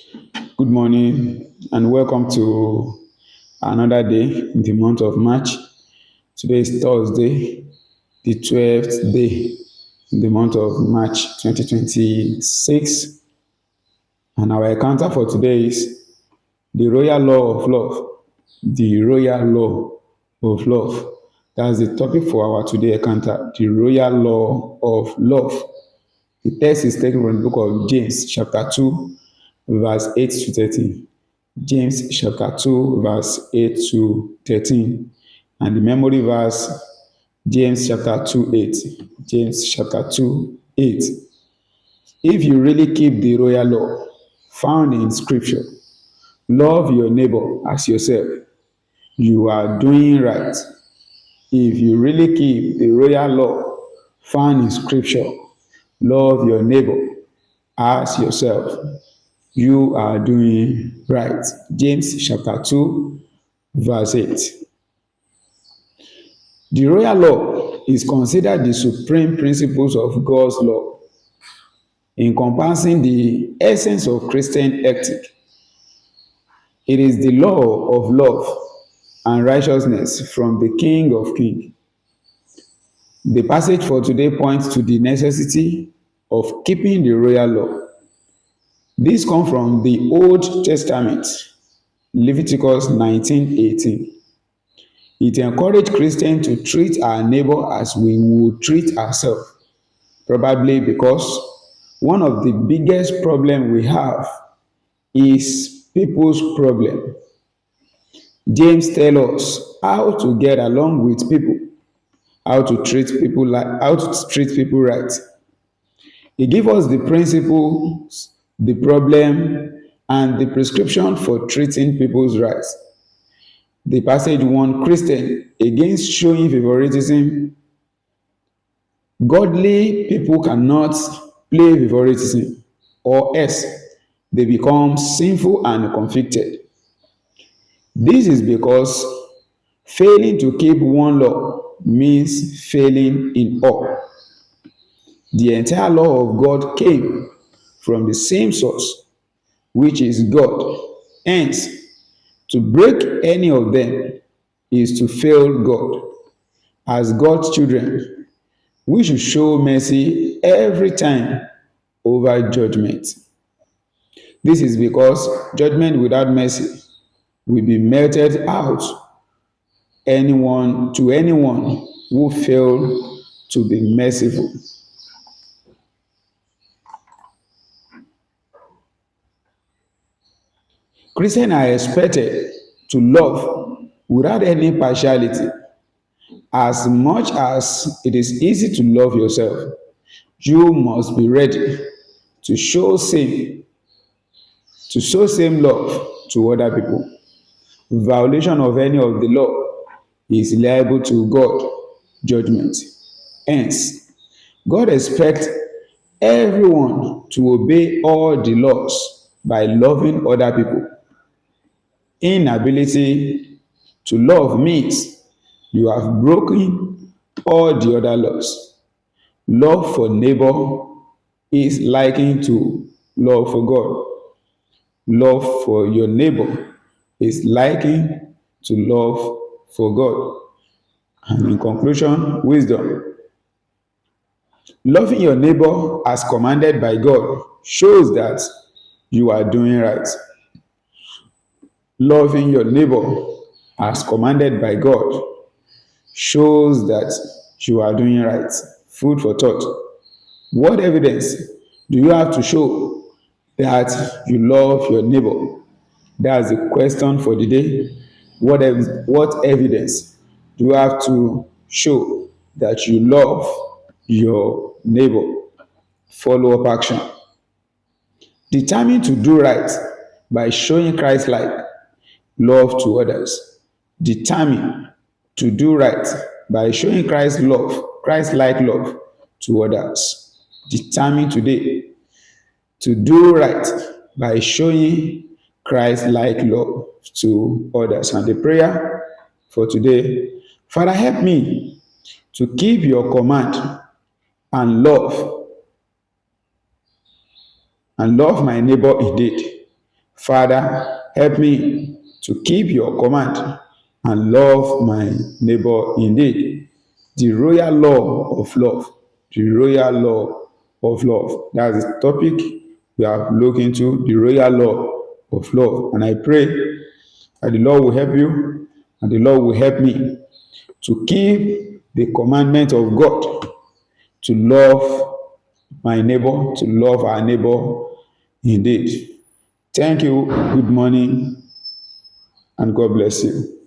Good morning and welcome to another day in the month of March. Today is Thursday, the 12th day in the month of March 2026. And our encounter for today is the royal law of love. The royal law of love. That's the topic for our today encounter, the royal law of love. The text is taken from the book of James, chapter 2, verse 8 to 13. James chapter 2, verse 8 to 13. And the memory verse, James chapter 2, 8. James chapter 2, 8. If you really keep the royal law found in scripture, love your neighbor as yourself, you are doing right. If you really keep the royal law found in scripture, love your neighbor as yourself, you are doing right. James chapter 2, verse 8. The royal law is considered the supreme principles of God's law, encompassing the essence of Christian ethic. It is the law of love and righteousness from the King of Kings. The passage for today points to the necessity of keeping the royal law. This comes from the Old Testament, Leviticus 19:18. It encouraged Christians to treat our neighbor as we would treat ourselves, probably because one of the biggest problems we have is people's problem. James tells us how to get along with people, how to treat people right. He gives us the principles, the problem, and the prescription for treating people's rights. The passage warns Christians against showing favoritism. Godly people cannot play favoritism, or else they become sinful and convicted. This is because failing to keep one law means failing in all. The entire law of God came from the same source, which is God. Hence, to break any of them is to fail God. As God's children, we should show mercy every time over judgment. This is because judgment without mercy will be meted out anyone who fail to be merciful. Christians are expected to love without any partiality. As much as it is easy to love yourself, you must be ready to show same love to other people. Violation of any of the law is liable to God judgment. Hence, God expects everyone to obey all the laws by loving other people. Inability to love means you have broken all the other laws. Love for neighbor is likened to love for God. Love for your neighbor is likened to love for God. And in conclusion, wisdom. Loving your neighbor as commanded by God shows that you are doing right. Loving your neighbor as commanded by God shows that you are doing right. Food for thought. What evidence do you have to show that you love your neighbor? That's the question for the day. What evidence do you have to show that you love your neighbor? Follow up action. Determined to do right by showing Christ-like love to others. Determined to do right by showing Christ-like love to others. Determined today to do right by showing Christ-like love to others. And the prayer for today, Father, help me to keep your command and love my neighbor indeed. Father, help me to keep your command and love my neighbor indeed. The royal law of love. The royal law of love. That's the topic we have looked into, the royal law of love. And I pray that the Lord will help you and the Lord will help me to keep the commandment of God, to love my neighbor, to love our neighbor indeed. Thank you. Good morning and God bless you.